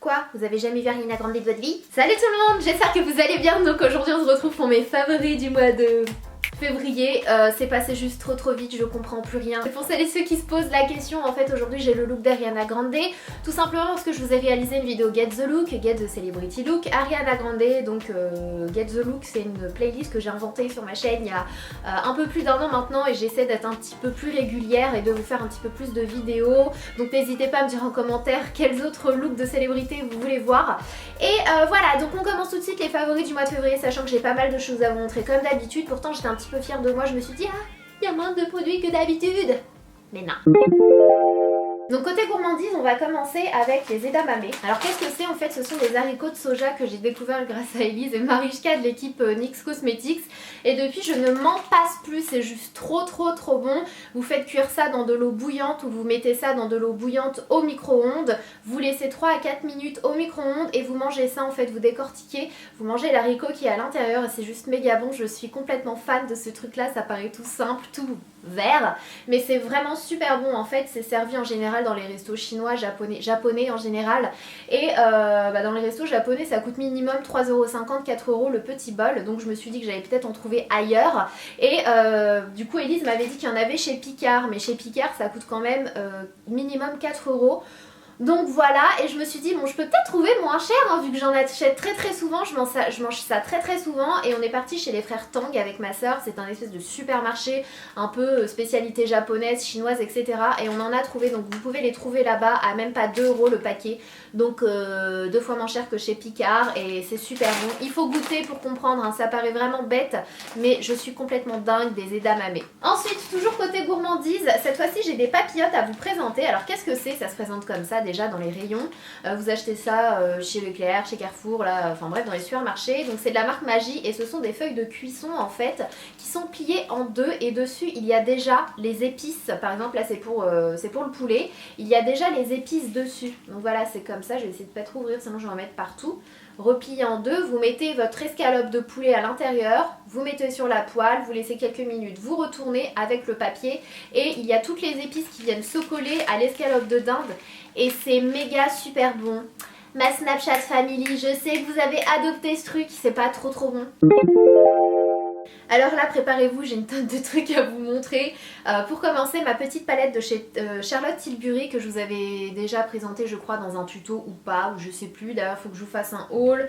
Quoi? Vous avez jamais vu Ariana Grande de votre vie? Salut tout le monde, j'espère que vous allez bien. Donc aujourd'hui on se retrouve pour mes favoris du mois de février. C'est passé juste trop vite, je comprends plus rien. Et pour celles et ceux qui se posent la question, en fait aujourd'hui j'ai le look d'Ariana Grande, tout simplement parce que je vous ai réalisé une vidéo Get the Look, Get the Celebrity Look, Ariana Grande. Donc Get the Look, c'est une playlist que j'ai inventée sur ma chaîne il y a un peu plus d'1 an maintenant, et j'essaie d'être un petit peu plus régulière et de vous faire un petit peu plus de vidéos. Donc n'hésitez pas à me dire en commentaire quels autres looks de célébrités vous voulez voir. Et voilà, donc on commence tout de suite les favoris du mois de février, sachant que j'ai pas mal de choses à vous montrer comme d'habitude. Pourtant j'étais un petit peu fière de moi, je me suis dit ah, il y a moins de produits que d'habitude. Mais non. Donc côté gourmandise, on va commencer avec les edamame. Alors qu'est-ce que c'est? En fait, ce sont des haricots de soja que j'ai découvert grâce à Elise et Marichka de l'équipe NYX Cosmetics. Et depuis, je ne m'en passe plus, c'est juste trop bon. Vous faites cuire ça dans de l'eau bouillante ou vous mettez ça dans de l'eau bouillante au micro-ondes. Vous laissez 3 à 4 minutes au micro-ondes et vous mangez ça en fait, vous décortiquez. Vous mangez l'haricot qui est à l'intérieur et c'est juste méga bon. Je suis complètement fan de ce truc là, ça paraît tout simple, tout vert. Mais c'est vraiment super bon en fait, c'est servi en général dans les restos chinois, japonais en général. Et dans les restos japonais ça coûte minimum 3,50€, 4€ le petit bol. Donc je me suis dit que j'allais peut-être en trouver ailleurs. Et du coup Elise m'avait dit qu'il y en avait chez Picard. Mais chez Picard ça coûte quand même minimum 4€. Donc voilà, et je me suis dit bon, je peux peut-être trouver moins cher hein, vu que j'en achète très souvent, je mange ça très souvent. Et on est parti chez les frères Tang avec ma soeur, c'est un espèce de supermarché un peu spécialité japonaise, chinoise, etc. Et on en a trouvé, donc vous pouvez les trouver là-bas à même pas 2€ le paquet. Donc 2 fois moins cher que chez Picard et c'est super bon. Il faut goûter pour comprendre, hein, ça paraît vraiment bête, mais je suis complètement dingue des edamame. Ensuite, toujours côté gourmandise, cette fois-ci j'ai des papillotes à vous présenter. Alors qu'est-ce que c'est? Ça se présente comme ça déjà dans les rayons. Vous achetez ça chez Leclerc, chez Carrefour, là, enfin bref dans les supermarchés. Donc c'est de la marque Maggi et ce sont des feuilles de cuisson en fait qui sont pliées en deux et dessus il y a déjà les épices. Par exemple là c'est pour le poulet, il y a déjà les épices dessus. Donc voilà, c'est comme ça, je vais essayer de pas trop ouvrir sinon je vais en mettre partout. Replié en deux, vous mettez votre escalope de poulet à l'intérieur, vous mettez sur la poêle, vous laissez quelques minutes, vous retournez avec le papier et il y a toutes les épices qui viennent se coller à l'escalope de dinde et c'est méga super bon. Ma Snapchat Family, je sais que vous avez adopté ce truc, c'est pas trop bon. Alors là, préparez-vous, j'ai une tonne de trucs à vous montrer. Pour commencer, ma petite palette de chez Charlotte Tilbury que je vous avais déjà présentée, je crois, dans un tuto ou pas, ou je sais plus. D'ailleurs, il faut que je vous fasse un haul.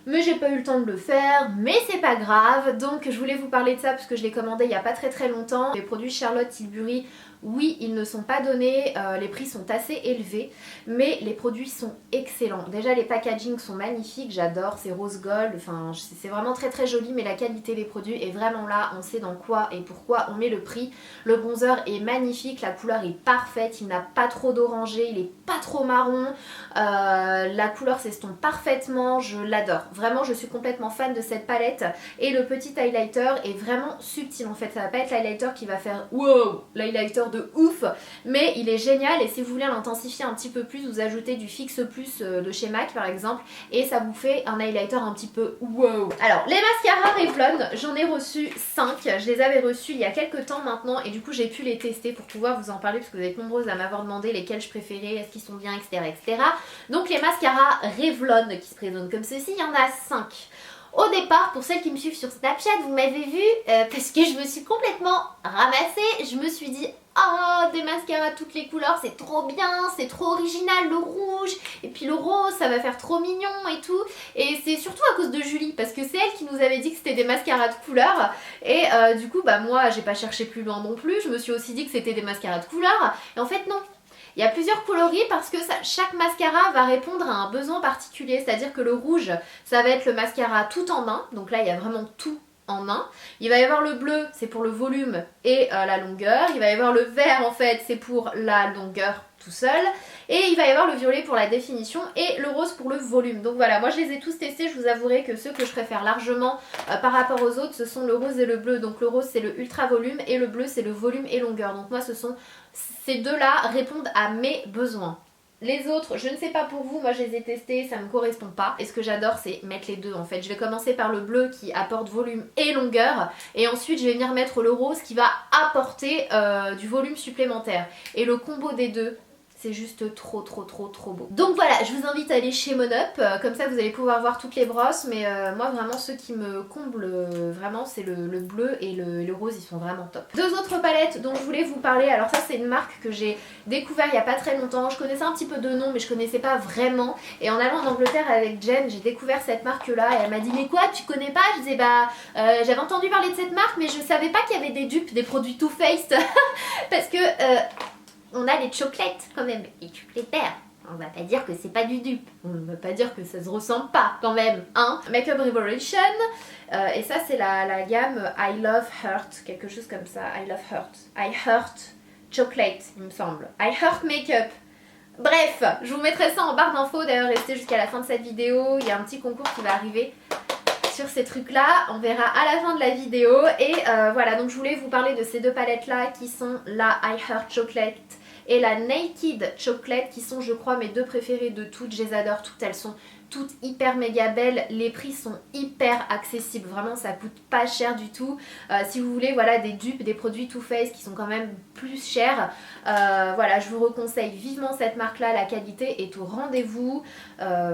Mais j'ai pas eu le temps de le faire, mais c'est pas grave. Donc je voulais vous parler de ça parce que je l'ai commandé il y a pas très longtemps. Les produits Charlotte Tilbury, oui, ils ne sont pas donnés, les prix sont assez élevés, mais les produits sont excellents. Déjà les packagings sont magnifiques, j'adore, c'est rose gold, enfin c'est vraiment très joli, mais la qualité des produits est vraiment là, on sait dans quoi et pourquoi on met le prix. Le bronzer est magnifique, la couleur est parfaite, il n'a pas trop d'orangé, il est pas trop marron, la couleur s'estompe parfaitement, je l'adore. Vraiment, je suis complètement fan de cette palette et le petit highlighter est vraiment subtil en fait, ça va pas être l'highlighter qui va faire wow, l'highlighter de ouf, mais il est génial. Et si vous voulez l'intensifier un petit peu plus, vous ajoutez du Fix Plus de chez MAC par exemple et ça vous fait un highlighter un petit peu wow. Alors les mascaras Revlon, j'en ai reçu 5, je les avais reçus il y a quelques temps maintenant et du coup j'ai pu les tester pour pouvoir vous en parler parce que vous êtes nombreuses à m'avoir demandé lesquels je préférais, est-ce qu'ils sont bien, etc. Donc les mascaras Revlon qui se présentent comme ceci, il y en a 5. Au départ, pour celles qui me suivent sur Snapchat, vous m'avez vu parce que je me suis complètement ramassée. Je me suis dit, oh, des mascaras toutes les couleurs, c'est trop bien, c'est trop original, le rouge, et puis le rose, ça va faire trop mignon et tout. Et c'est surtout à cause de Julie, parce que c'est elle qui nous avait dit que c'était des mascaras de couleurs. Et du coup, bah moi, j'ai pas cherché plus loin non plus, je me suis aussi dit que c'était des mascaras de couleurs. Et en fait, non. Il y a plusieurs coloris parce que chaque mascara va répondre à un besoin particulier, c'est-à-dire que le rouge, ça va être le mascara tout en un, donc là il y a vraiment tout en un. Il va y avoir le bleu, c'est pour le volume et la longueur. Il va y avoir le vert en fait, c'est pour la longueur tout seul. Et il va y avoir le violet pour la définition et le rose pour le volume. Donc voilà, moi je les ai tous testés, je vous avouerai que ceux que je préfère largement par rapport aux autres, ce sont le rose et le bleu. Donc le rose c'est le ultra volume et le bleu c'est le volume et longueur. Donc moi ces deux-là répondent à mes besoins. Les autres, je ne sais pas pour vous, moi je les ai testés, ça me correspond pas. Et ce que j'adore c'est mettre les deux en fait. Je vais commencer par le bleu qui apporte volume et longueur. Et ensuite je vais venir mettre le rose qui va apporter du volume supplémentaire. Et le combo des deux, C'est juste trop beau. Donc voilà, je vous invite à aller chez Monop, comme ça vous allez pouvoir voir toutes les brosses, mais moi vraiment ceux qui me comblent vraiment c'est le bleu et le rose, ils sont vraiment top. Deux autres palettes dont je voulais vous parler, alors ça c'est une marque que j'ai découvert il y a pas très longtemps, je connaissais un petit peu de nom mais je connaissais pas vraiment, et en allant en Angleterre avec Jen, j'ai découvert cette marque là et elle m'a dit mais quoi tu connais pas? Je disais bah j'avais entendu parler de cette marque mais je savais pas qu'il y avait des dupes, des produits Too Faced parce que on a les chocolates quand même, les chocolataires. On va pas dire que c'est pas du dupe, on va pas dire que ça se ressemble pas quand même, hein. Makeup Revolution, et ça c'est la gamme I Love Hurt, quelque chose comme ça, I Love Hurt, I Hurt Chocolate il me semble, I Hurt Makeup. Bref, je vous mettrai ça en barre d'infos, d'ailleurs restez jusqu'à la fin de cette vidéo, il y a un petit concours qui va arriver sur ces trucs là, on verra à la fin de la vidéo. Et voilà, donc je voulais vous parler de ces deux palettes là qui sont la I Heart Chocolate et la Naked Chocolate, qui sont je crois mes deux préférées de toutes. Je les adore toutes, elles sont toutes hyper méga belles, les prix sont hyper accessibles, vraiment ça coûte pas cher du tout. Si vous voulez voilà des dupes, des produits Too Faced qui sont quand même plus chers, voilà je vous reconseille vivement cette marque là, la qualité est au rendez-vous.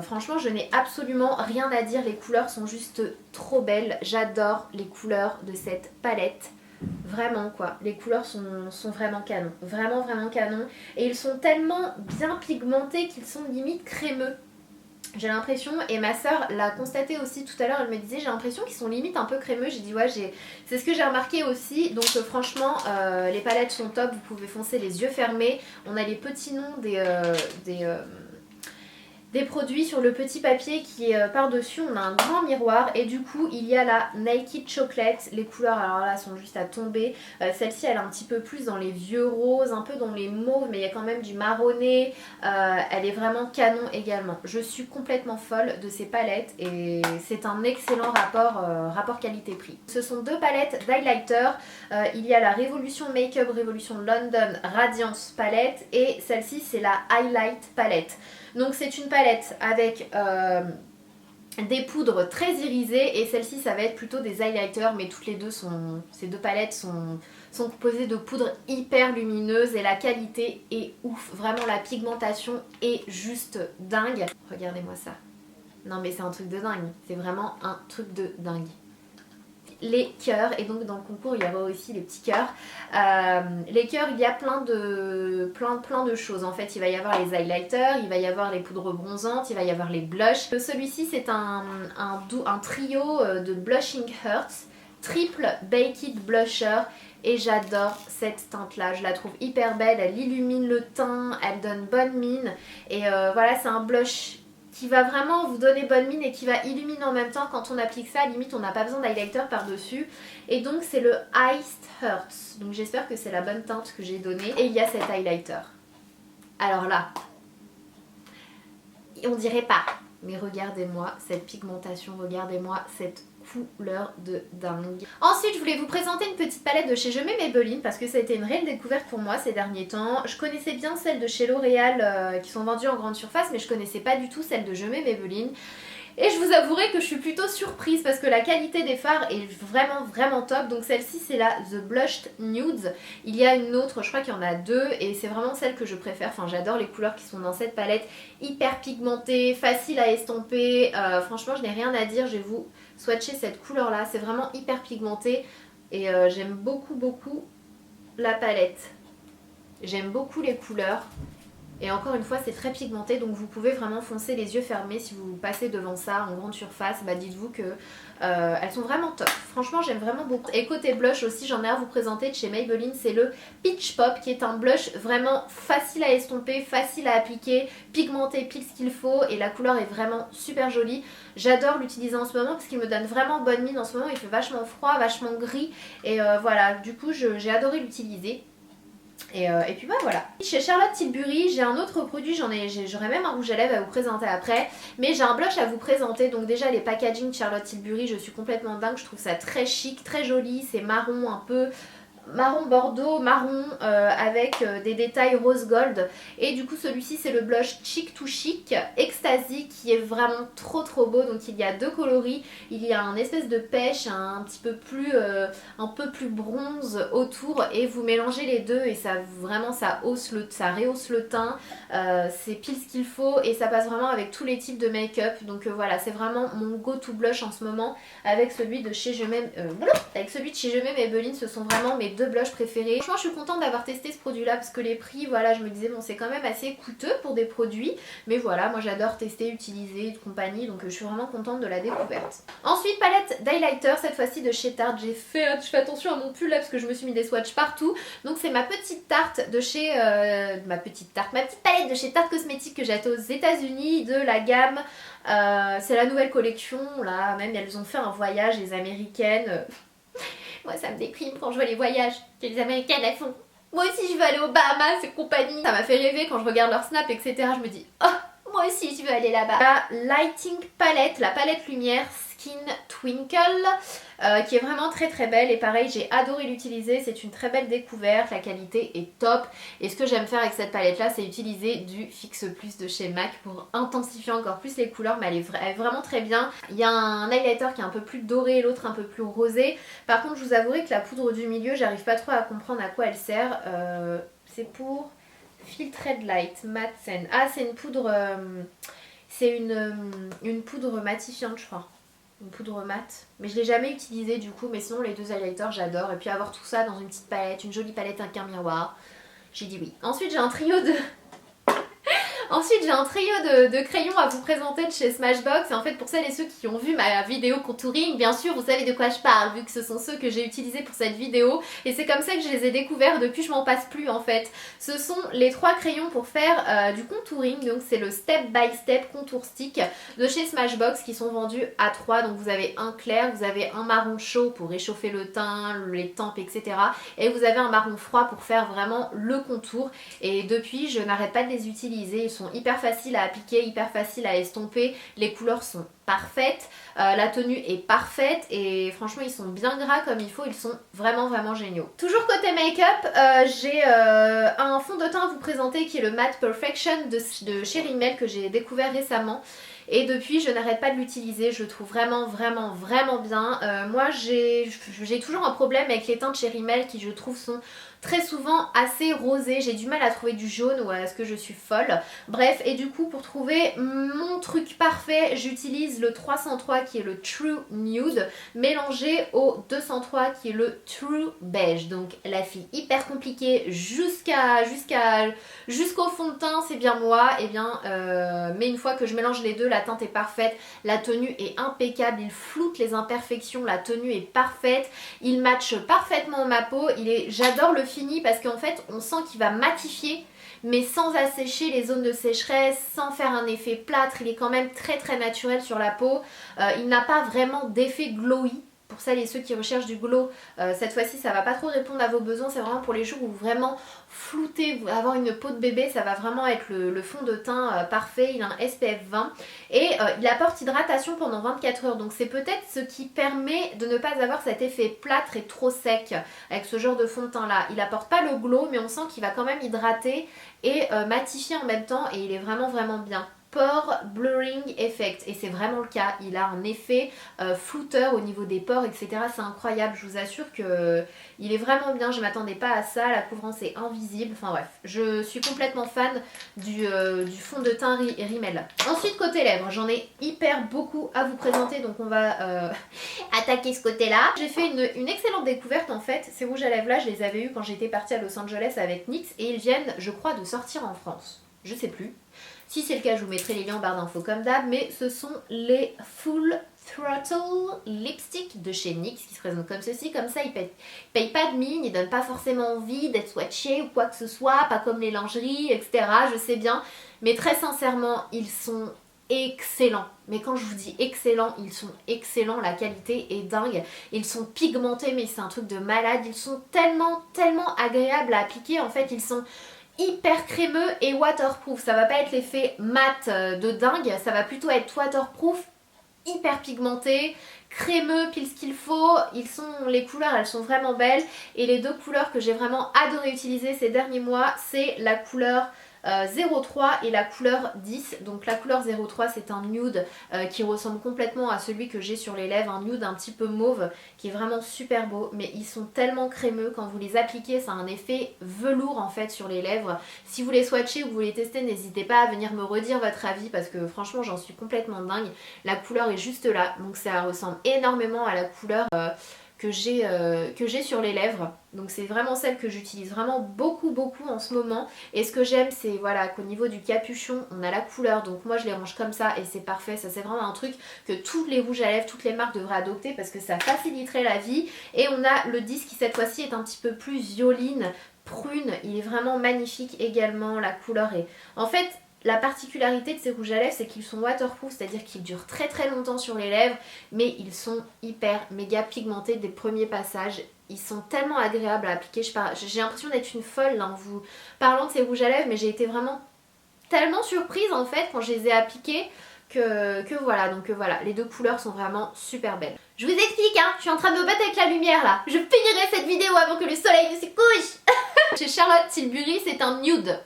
Franchement je n'ai absolument rien à dire, les couleurs sont juste trop belles, j'adore les couleurs de cette palette. Vraiment quoi, les couleurs sont vraiment canon, vraiment canon, et ils sont tellement bien pigmentés qu'ils sont limite crémeux. J'ai l'impression, et ma soeur l'a constaté aussi tout à l'heure, elle me disait j'ai l'impression qu'ils sont limite un peu crémeux. J'ai dit ouais, c'est ce que j'ai remarqué aussi. Donc franchement les palettes sont top, vous pouvez foncer les yeux fermés. On a les petits noms des produits sur le petit papier qui est par-dessus, on a un grand miroir et du coup il y a la Naked Chocolate, les couleurs alors là sont juste à tomber, celle-ci elle est un petit peu plus dans les vieux roses, un peu dans les mauves mais il y a quand même du marronné, elle est vraiment canon également. Je suis complètement folle de ces palettes et c'est un excellent rapport qualité-prix. Ce sont deux palettes d'highlighter, il y a la Revolution Makeup Revolution London Radiance palette et celle-ci c'est la Highlight palette. Donc c'est une palette avec des poudres très irisées et celle-ci ça va être plutôt des highlighters, mais toutes les deux ces deux palettes sont composées de poudres hyper lumineuses et la qualité est ouf, vraiment la pigmentation est juste dingue. Regardez-moi ça, non mais c'est un truc de dingue, c'est vraiment un truc de dingue. Les cœurs, et donc dans le concours il y aura aussi les petits cœurs. Les cœurs, il y a plein de choses en fait. Il va y avoir les highlighters, il va y avoir les poudres bronzantes, il va y avoir les blushs. Celui-ci c'est un trio de Blushing Hearts triple baked blusher et j'adore cette teinte là, je la trouve hyper belle, elle illumine le teint, elle donne bonne mine et voilà, c'est un blush qui va vraiment vous donner bonne mine et qui va illuminer en même temps. Quand on applique ça, limite on n'a pas besoin d'highlighter par dessus. Et donc c'est le Iced Hearts, donc j'espère que c'est la bonne teinte que j'ai donnée. Et il y a cet highlighter, alors là on dirait pas, mais regardez-moi cette pigmentation, regardez-moi cette couleur de dingue. Ensuite je voulais vous présenter une petite palette de chez Je mets Maybelline parce que ça a été une réelle découverte pour moi ces derniers temps. Je connaissais bien celles de chez L'Oréal qui sont vendues en grande surface, mais je connaissais pas du tout celle de Je mets Maybelline. Et je vous avouerai que je suis plutôt surprise parce que la qualité des fards est vraiment top. Donc celle-ci c'est la The Blushed Nudes. Il y a une autre, je crois qu'il y en a deux et c'est vraiment celle que je préfère. Enfin j'adore les couleurs qui sont dans cette palette. Hyper pigmentée, facile à estomper. Franchement je n'ai rien à dire, je vais vous swatcher cette couleur là. C'est vraiment hyper pigmenté et j'aime beaucoup la palette. J'aime beaucoup les couleurs. Et encore une fois c'est très pigmenté, donc vous pouvez vraiment foncer les yeux fermés si vous passez devant ça en grande surface. Bah dites-vous que elles sont vraiment top. Franchement j'aime vraiment beaucoup. Et côté blush aussi, j'en ai à vous présenter de chez Maybelline, c'est le Peach Pop qui est un blush vraiment facile à estomper, facile à appliquer, pigmenté pile ce qu'il faut et la couleur est vraiment super jolie. J'adore l'utiliser en ce moment parce qu'il me donne vraiment bonne mine en ce moment, il fait vachement froid, vachement gris et voilà, du coup j'ai adoré l'utiliser. Et puis bah voilà. Chez Charlotte Tilbury j'ai un autre produit, j'aurais même un rouge à lèvres à vous présenter après, mais j'ai un blush à vous présenter. Donc déjà les packaging Charlotte Tilbury, je suis complètement dingue, je trouve ça très chic, très joli, c'est marron un peu marron bordeaux, marron avec des détails rose gold. Et du coup celui-ci c'est le blush Chic to Chic Ecstasy qui est vraiment trop beau. Donc il y a deux coloris, il y a un espèce de pêche, un peu plus bronze autour, et vous mélangez les deux et ça vraiment ça rehausse le teint. C'est pile ce qu'il faut et ça passe vraiment avec tous les types de make-up. Donc voilà, c'est vraiment mon go to blush en ce moment avec celui de chez Je m'aime Maybelline. Ce sont vraiment mes deux blushs préférés. Franchement je suis contente d'avoir testé ce produit là parce que les prix, voilà, je me disais bon c'est quand même assez coûteux pour des produits, mais voilà, moi j'adore tester, utiliser de compagnie, donc je suis vraiment contente de la découverte. Ensuite palette d'highlighter, cette fois-ci de chez Tarte. Je fais attention à mon pull là parce que je me suis mis des swatchs partout. Donc c'est ma petite tarte de chez ma petite palette de chez Tarte Cosmetics que j'ai achetée aux États-Unis de la gamme. C'est la nouvelle collection là, même elles ont fait un voyage, les américaines. Moi ça me déprime quand je vois les voyages que les américaines elles font. Moi aussi je veux aller aux Bahamas et compagnie. Ça m'a fait rêver quand je regarde leur snap etc. Je me dis oh moi aussi je veux aller là-bas. La Lighting Palette, la palette lumière Skin Twinkle qui est vraiment très belle et pareil j'ai adoré l'utiliser, c'est une très belle découverte, la qualité est top. Et ce que j'aime faire avec cette palette là c'est utiliser du Fix Plus de chez MAC pour intensifier encore plus les couleurs, mais elle est vraiment très bien. Il y a un highlighter qui est un peu plus doré, l'autre un peu plus rosé. Par contre je vous avouerai que la poudre du milieu j'arrive pas trop à comprendre à quoi elle sert. C'est pour Filtred Light Matte Sen. Ah c'est une poudre c'est une poudre matifiante je crois. Une poudre mat, mais je l'ai jamais utilisée du coup, mais sinon les deux highlighters j'adore. Et puis avoir tout ça dans une petite palette, une jolie palette avec un miroir, j'ai dit oui. Ensuite j'ai un trio de de crayons à vous présenter de chez Smashbox. Et en fait pour celles et ceux qui ont vu ma vidéo contouring, bien sûr vous savez de quoi je parle vu que ce sont ceux que j'ai utilisés pour cette vidéo. Et c'est comme ça que je les ai découverts, depuis je m'en passe plus en fait. Ce sont les trois crayons pour faire du contouring. Donc c'est le Step by Step Contour Stick de chez Smashbox qui sont vendus à 3. Donc vous avez un clair, vous avez un marron chaud pour réchauffer le teint, les tempes etc. Et vous avez un marron froid pour faire vraiment le contour. Et depuis je n'arrête pas de les utiliser. Ils sont hyper faciles à appliquer, hyper faciles à estomper, les couleurs sont parfaites, la tenue est parfaite et franchement ils sont bien gras comme il faut, ils sont vraiment géniaux. Toujours côté make-up, j'ai un fond de teint à vous présenter qui est le Matte Perfection de chez Rimmel que j'ai découvert récemment. Et depuis je n'arrête pas de l'utiliser, je le trouve vraiment bien. Moi j'ai toujours un problème avec les teintes de chez Rimmel qui je trouve sont très souvent assez rosées. J'ai du mal à trouver du jaune ou est-ce que je suis folle. Bref, et du coup pour trouver mon truc parfait j'utilise le 303 qui est le True Nude mélangé au 203 qui est le True Beige. Donc la fille hyper compliquée jusqu'au fond de teint c'est bien moi. Et bien mais une fois que je mélange les deux la teinte est parfaite, la tenue est impeccable, il floute les imperfections, la tenue est parfaite, il matche parfaitement ma peau. J'adore le fini parce qu'en fait on sent qu'il va matifier mais sans assécher les zones de sécheresse, sans faire un effet plâtre. Il est quand même très naturel sur la peau. Il n'a pas vraiment d'effet glowy. Pour celles et ceux qui recherchent du glow, cette fois-ci ça va pas trop répondre à vos besoins. C'est vraiment pour les jours où vous vraiment floutez, avoir une peau de bébé, ça va vraiment être le fond de teint parfait. Il a un SPF 20 et il apporte hydratation pendant 24 heures. Donc c'est peut-être ce qui permet de ne pas avoir cet effet plâtre et trop sec avec ce genre de fond de teint là. Il apporte pas le glow mais on sent qu'il va quand même hydrater et matifier en même temps et il est vraiment bien. Pore Blurring Effect, et c'est vraiment le cas, il a un effet flouteur au niveau des pores etc, c'est incroyable, je vous assure que il est vraiment bien, je m'attendais pas à ça, la couvrance est invisible, enfin bref, je suis complètement fan du fond de teint Rimmel. Ensuite côté lèvres, j'en ai hyper beaucoup à vous présenter, donc on va attaquer ce côté là. J'ai fait une excellente découverte en fait, ces rouges à lèvres là je les avais eu quand j'étais partie à Los Angeles avec NYX et ils viennent je crois de sortir en France, je sais plus. Si c'est le cas, je vous mettrai les liens en barre d'infos comme d'hab, mais ce sont les Full Throttle Lipstick de chez NYX qui se présentent comme ceci. Comme ça, ils payent pas de mine, ils donnent pas forcément envie d'être swatchés ou quoi que ce soit, pas comme les lingeries, etc. Je sais bien, mais très sincèrement, ils sont excellents. Mais quand je vous dis excellents, ils sont excellents, la qualité est dingue. Ils sont pigmentés, mais c'est un truc de malade. Ils sont tellement agréables à appliquer. En fait, ils sont hyper crémeux et waterproof. Ça va pas être l'effet mat de dingue, ça va plutôt être waterproof hyper pigmentés, crémeux, pile ce qu'il faut. Les couleurs elles sont vraiment belles et les deux couleurs que j'ai vraiment adoré utiliser ces derniers mois, c'est la couleur 03 et la couleur 10. Donc la couleur 03 c'est un nude qui ressemble complètement à celui que j'ai sur les lèvres, un nude un petit peu mauve qui est vraiment super beau, mais ils sont tellement crémeux quand vous les appliquez, ça a un effet velours en fait sur les lèvres. Si vous les swatchez ou vous les testez, n'hésitez pas à venir me redire votre avis parce que franchement j'en suis complètement dingue. La couleur est juste là, donc ça ressemble énormément à la couleur que j'ai sur les lèvres, donc c'est vraiment celle que j'utilise vraiment beaucoup en ce moment. Et ce que j'aime c'est voilà qu'au niveau du capuchon on a la couleur, donc moi je les range comme ça et c'est parfait. Ça c'est vraiment un truc que tous les rouges à lèvres, toutes les marques devraient adopter parce que ça faciliterait la vie. Et on a le 10 qui cette fois-ci est un petit peu plus violine, prune, il est vraiment magnifique également, la couleur est... En fait la particularité de ces rouges à lèvres c'est qu'ils sont waterproof, c'est-à-dire qu'ils durent très longtemps sur les lèvres, mais ils sont hyper méga pigmentés dès le premier passage. Ils sont tellement agréables à appliquer, j'ai l'impression d'être une folle là, en vous parlant de ces rouges à lèvres, mais j'ai été vraiment tellement surprise en fait quand je les ai appliqués que voilà, donc voilà, les deux couleurs sont vraiment super belles. Je vous explique hein, je suis en train de me battre avec la lumière là, je finirai cette vidéo avant que le soleil ne se couche. Chez Charlotte Tilbury c'est un nude.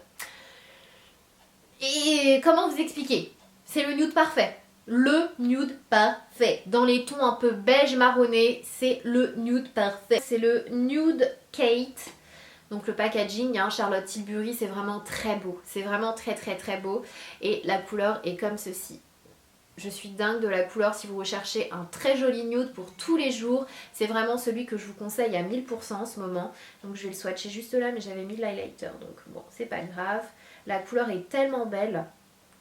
Et comment vous expliquer? C'est le nude parfait. Le nude parfait. Dans les tons un peu beige marronné, c'est le nude parfait. C'est le nude Kate. Donc le packaging, hein, Charlotte Tilbury, c'est vraiment très beau. C'est vraiment très beau. Et la couleur est comme ceci. Je suis dingue de la couleur si vous recherchez un très joli nude pour tous les jours. C'est vraiment celui que je vous conseille à 1000% en ce moment. Donc je vais le swatcher juste là, mais j'avais mis de l'highlighter. Donc bon, c'est pas grave. La couleur est tellement belle.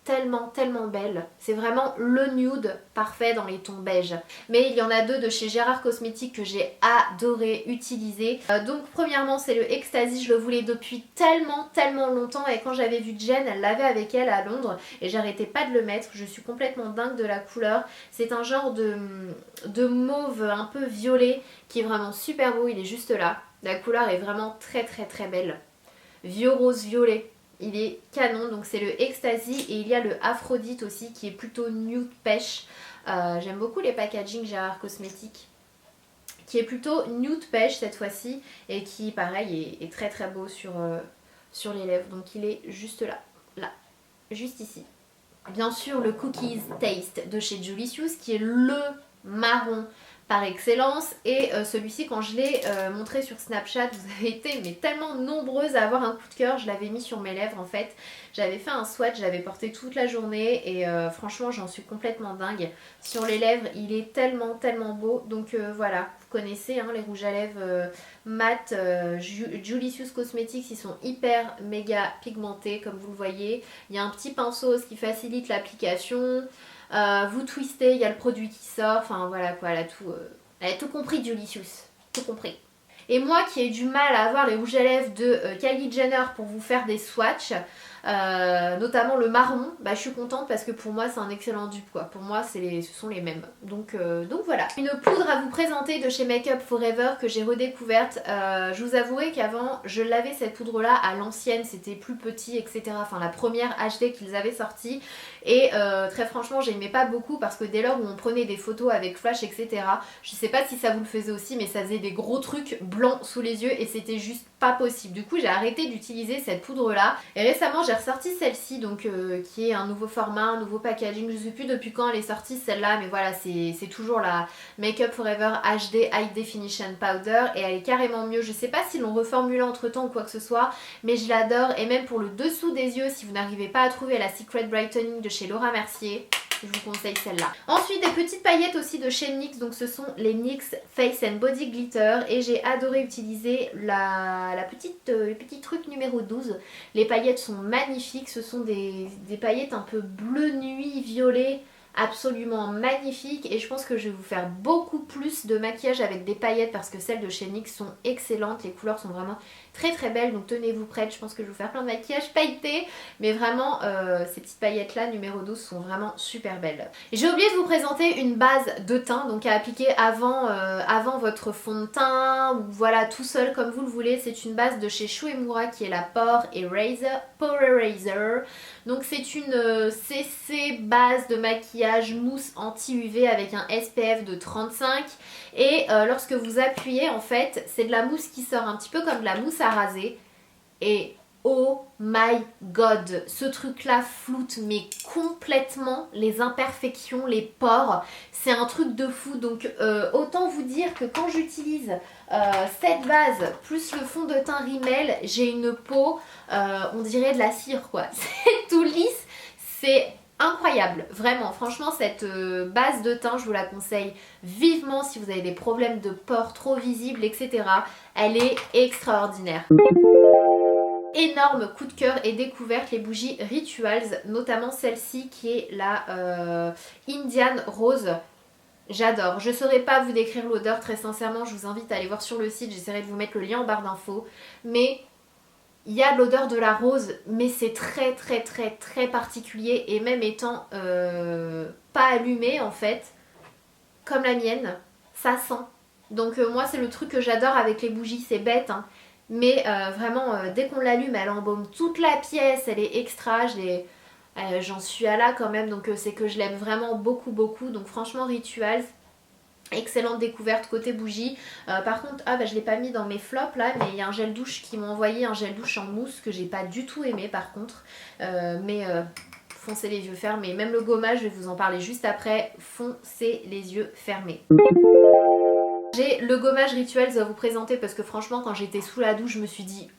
Tellement belle. C'est vraiment le nude parfait dans les tons beige. Mais il y en a deux de chez Gérard Cosmetics que j'ai adoré utiliser. Donc premièrement c'est le Ecstasy, je le voulais depuis tellement longtemps et quand j'avais vu Jen, elle l'avait avec elle à Londres et j'arrêtais pas de le mettre. Je suis complètement dingue de la couleur. C'est un genre de mauve un peu violet qui est vraiment super beau, il est juste là. La couleur est vraiment très belle. Vieux rose violet. Il est canon, donc c'est le Ecstasy et il y a le Aphrodite aussi qui est plutôt nude pêche. J'aime beaucoup les packaging Gérard Cosmetics qui est plutôt nude pêche cette fois-ci et qui pareil est très beau sur les lèvres. Donc il est juste là, juste ici. Bien sûr le Cookies Taste de chez Julicious qui est le marron par excellence et celui-ci quand je l'ai montré sur Snapchat vous avez été mais tellement nombreuses à avoir un coup de cœur, je l'avais mis sur mes lèvres en fait, j'avais fait un swatch, je l'avais porté toute la journée et franchement j'en suis complètement dingue. Sur les lèvres il est tellement beau, donc voilà, vous connaissez hein, les rouges à lèvres mat Julicious Cosmetics, ils sont hyper méga pigmentés comme vous le voyez, il y a un petit pinceau ce qui facilite l'application. Vous twistez, il y a le produit qui sort, enfin voilà quoi, elle a tout compris Julicious, tout compris. Et moi qui ai du mal à avoir les rouges à lèvres de Kylie Jenner pour vous faire des swatchs, notamment le marron, bah je suis contente parce que pour moi c'est un excellent dupe quoi, pour moi ce sont les mêmes, donc voilà. Une poudre à vous présenter de chez Make Up For Ever que j'ai redécouverte, je vous avouerai qu'avant je l'avais cette poudre là à l'ancienne, c'était plus petit etc, enfin la première HD qu'ils avaient sortie et très franchement j'aimais pas beaucoup parce que dès lors où on prenait des photos avec flash etc, je sais pas si ça vous le faisait aussi mais ça faisait des gros trucs blancs sous les yeux et c'était juste pas possible. Du coup j'ai arrêté d'utiliser cette poudre là et récemment j'ai ressorti celle-ci donc qui est un nouveau format, un nouveau packaging, je sais plus depuis quand elle est sortie celle-là mais voilà c'est toujours la Make Up For Ever HD High Definition Powder et elle est carrément mieux. Je sais pas s'ils l'ont reformulée entre temps ou quoi que ce soit mais je l'adore et même pour le dessous des yeux si vous n'arrivez pas à trouver la Secret Brightening de chez Laura Mercier, je vous conseille celle-là. Ensuite des petites paillettes aussi de chez NYX, donc ce sont les NYX Face and Body Glitter et j'ai adoré utiliser le petit truc numéro 12. Les paillettes sont magnifiques, ce sont des paillettes un peu bleu nuit, violet, absolument magnifiques et je pense que je vais vous faire beaucoup plus de maquillage avec des paillettes parce que celles de chez NYX sont excellentes, les couleurs sont vraiment très belles donc tenez-vous prête, je pense que je vais vous faire plein de maquillage pailleté mais vraiment ces petites paillettes là numéro 12 sont vraiment super belles. J'ai oublié de vous présenter une base de teint donc à appliquer avant votre fond de teint ou voilà tout seul comme vous le voulez. C'est une base de chez Shu Uemura qui est la Pore Eraser. Donc c'est une CC base de maquillage mousse anti-UV avec un SPF de 35. Et lorsque vous appuyez, en fait, c'est de la mousse qui sort un petit peu comme de la mousse à raser. Et oh my god, ce truc là floute mais complètement les imperfections, les pores, c'est un truc de fou. Donc autant vous dire que quand j'utilise cette base plus le fond de teint Rimmel, j'ai une peau, on dirait de la cire quoi, c'est tout lisse, c'est incroyable, vraiment, franchement cette base de teint je vous la conseille vivement si vous avez des problèmes de pores trop visibles etc, elle est extraordinaire. Énorme coup de cœur et découverte, les bougies Rituals, notamment celle-ci qui est la Indian Rose. J'adore. Je ne saurais pas vous décrire l'odeur, très sincèrement, je vous invite à aller voir sur le site, j'essaierai de vous mettre le lien en barre d'infos. Mais il y a l'odeur de la rose, mais c'est très très très très particulier et même étant pas allumé en fait, comme la mienne, ça sent. Donc moi c'est le truc que j'adore avec les bougies, c'est bête hein. Mais vraiment, dès qu'on l'allume, elle embaume toute la pièce, elle est extra, j'en suis à là quand même, donc c'est que je l'aime vraiment beaucoup beaucoup. Donc franchement, Rituals, excellente découverte côté bougie. Par contre, je ne l'ai pas mis dans mes flops là, mais il y a un gel douche qui m'a envoyé, un gel douche en mousse que j'ai pas du tout aimé par contre. Foncez les yeux fermés, même le gommage, je vais vous en parler juste après, foncez les yeux fermés. J'ai le gommage Rituals à vous présenter parce que franchement quand j'étais sous la douche je me suis dit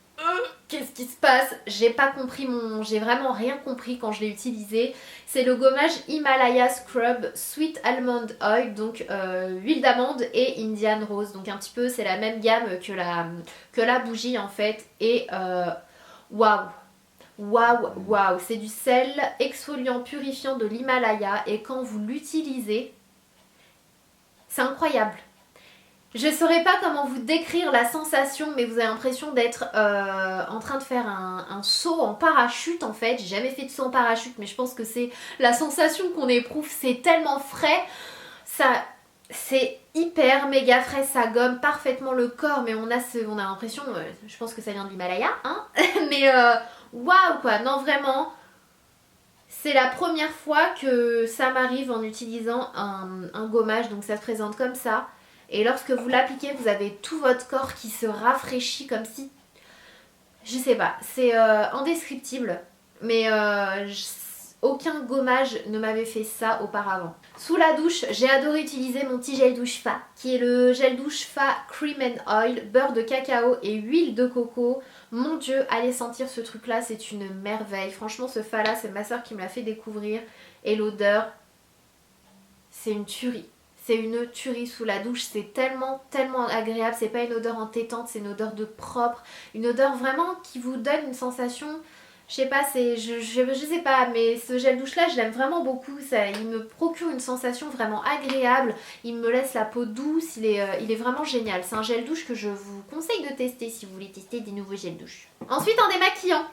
qu'est-ce qui se passe? J'ai pas compris j'ai vraiment rien compris quand je l'ai utilisé. C'est le gommage Himalaya Scrub Sweet Almond Oil, donc huile d'amande et Indian Rose. Donc un petit peu c'est la même gamme que la bougie en fait. Et waouh! Waouh, waouh, c'est du sel exfoliant purifiant de l'Himalaya et quand vous l'utilisez, c'est incroyable. Je saurais pas comment vous décrire la sensation, mais vous avez l'impression d'être en train de faire un saut en parachute en fait. J'ai jamais fait de saut en parachute, mais je pense que c'est la sensation qu'on éprouve. C'est tellement frais, c'est hyper méga frais, ça gomme parfaitement le corps, mais on a l'impression, je pense que ça vient de l'Himalaya, hein. Mais waouh quoi, non vraiment. C'est la première fois que ça m'arrive en utilisant un gommage, donc ça se présente comme ça. Et lorsque vous l'appliquez, vous avez tout votre corps qui se rafraîchit comme si... Je sais pas, c'est indescriptible. Mais aucun gommage ne m'avait fait ça auparavant. Sous la douche, j'ai adoré utiliser mon petit gel douche Fa, qui est le gel douche Fa Cream and Oil, beurre de cacao et huile de coco. Mon dieu, allez sentir ce truc là, c'est une merveille. Franchement ce Fa là, c'est ma soeur qui me l'a fait découvrir. Et l'odeur, c'est une tuerie. C'est une tuerie sous la douche, c'est tellement tellement agréable, c'est pas une odeur entêtante, c'est une odeur de propre, une odeur vraiment qui vous donne une sensation, je sais pas, je sais pas, mais ce gel douche là je l'aime vraiment beaucoup, il me procure une sensation vraiment agréable, il me laisse la peau douce, il est vraiment génial, c'est un gel douche que je vous conseille de tester si vous voulez tester des nouveaux gels douche. Ensuite un démaquillant.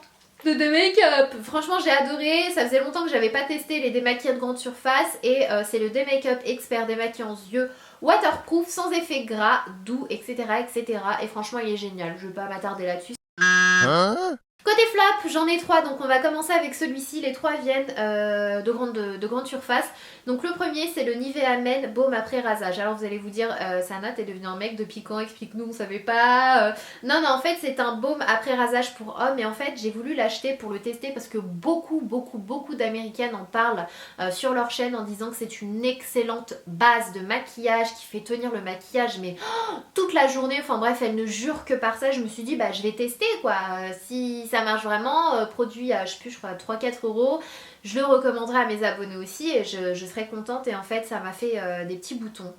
De démake-up, franchement j'ai adoré, ça faisait longtemps que j'avais pas testé les démaquillants de grande surface et c'est le Démake-up Expert démaquillant yeux waterproof, sans effet gras, doux, etc. etc. Et franchement il est génial, je vais pas m'attarder là-dessus. Côté flop, j'en ai 3, donc on va commencer avec celui-ci. Les 3 viennent de grande surface. Donc le premier c'est le Nivea Men baume après rasage. Alors vous allez vous dire, Sana t'es devenue un mec depuis quand? Explique-nous, on savait pas. Non, en fait c'est un baume après rasage pour homme. Et en fait j'ai voulu l'acheter pour le tester parce que beaucoup d'américaines en parlent sur leur chaîne en disant que c'est une excellente base de maquillage qui fait tenir le maquillage mais toute la journée. Enfin bref, elles ne jurent que par ça. Je me suis dit je vais tester quoi, si ça marche vraiment, produit à je crois 3-4 euros, je le recommanderai à mes abonnés aussi et je serai contente. Et en fait ça m'a fait des petits boutons.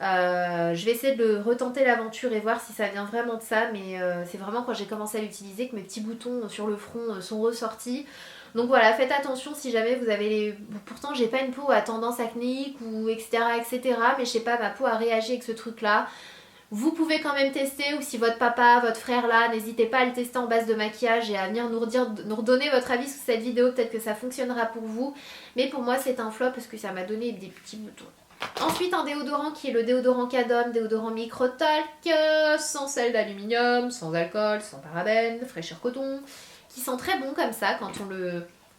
Je vais essayer de le retenter l'aventure et voir si ça vient vraiment de ça, mais c'est vraiment quand j'ai commencé à l'utiliser que mes petits boutons sur le front sont ressortis. Donc voilà, faites attention si jamais vous avez pourtant j'ai pas une peau à tendance acnéique ou etc, mais je sais pas, ma peau a réagi avec ce truc là. Vous pouvez quand même tester, ou si votre papa, votre frère là, n'hésitez pas à le tester en base de maquillage et à venir nous redonner votre avis sous cette vidéo, peut-être que ça fonctionnera pour vous. Mais pour moi c'est un flop parce que ça m'a donné des petits boutons. Ensuite un déodorant qui est le déodorant Cadom, déodorant micro-talc, sans sel d'aluminium, sans alcool, sans parabènes, fraîcheur coton, qui sent très bon comme ça quand on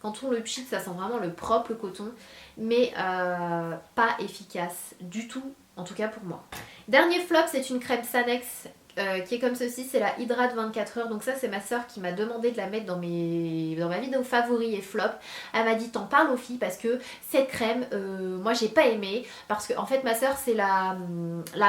Quand on le cheat, ça sent vraiment le propre, le coton, mais pas efficace du tout, en tout cas pour moi. Dernier flop, c'est une crème Sanex qui est comme ceci, c'est la Hydrate 24 heures. Donc ça, c'est ma soeur qui m'a demandé de la mettre dans ma vidéo favoris et flop. Elle m'a dit t'en parles aux filles parce que cette crème, moi j'ai pas aimé, parce que en fait ma soeur c'est la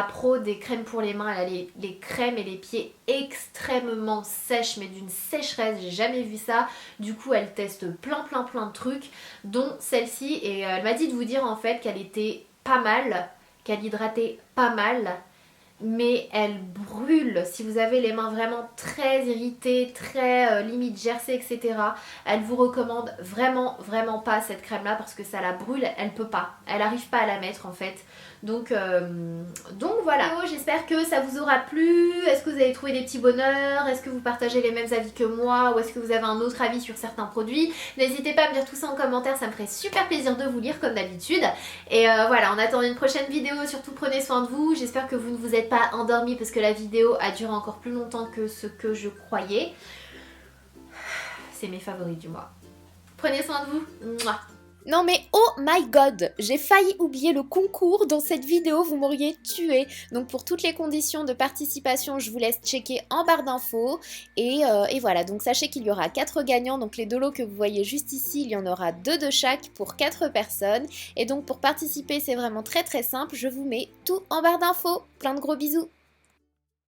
pro des crèmes pour les mains. Elle a les crèmes et les pieds extrêmement sèches, mais d'une sécheresse, j'ai jamais vu ça. Du coup elle teste plein de trucs, dont celle-ci, et elle m'a dit de vous dire en fait qu'elle était pas mal, qu'elle hydratait pas mal, mais elle brûle. Si vous avez les mains vraiment très irritées, très limite gercées, etc., elle vous recommande vraiment pas cette crème là, parce que ça la brûle, elle peut pas, elle arrive pas à la mettre en fait. Donc voilà, j'espère que ça vous aura plu. Est-ce que vous avez trouvé des petits bonheurs? Est-ce que vous partagez les mêmes avis que moi? Ou est-ce que vous avez un autre avis sur certains produits? N'hésitez pas à me dire tout ça en commentaire, ça me ferait super plaisir de vous lire comme d'habitude. Et voilà, en attendant une prochaine vidéo, surtout prenez soin de vous. J'espère que vous ne vous êtes pas endormis, parce que la vidéo a duré encore plus longtemps que ce que je croyais. C'est mes favoris du mois. Prenez soin de vous. Mouah. Non mais oh my god, j'ai failli oublier le concours dans cette vidéo, vous m'auriez tué. Donc pour toutes les conditions de participation, je vous laisse checker en barre d'infos. Et voilà, donc sachez qu'il y aura 4 gagnants, donc les 2 lots que vous voyez juste ici, il y en aura 2 de chaque pour 4 personnes. Et donc pour participer, c'est vraiment très simple, je vous mets tout en barre d'infos. Plein de gros bisous.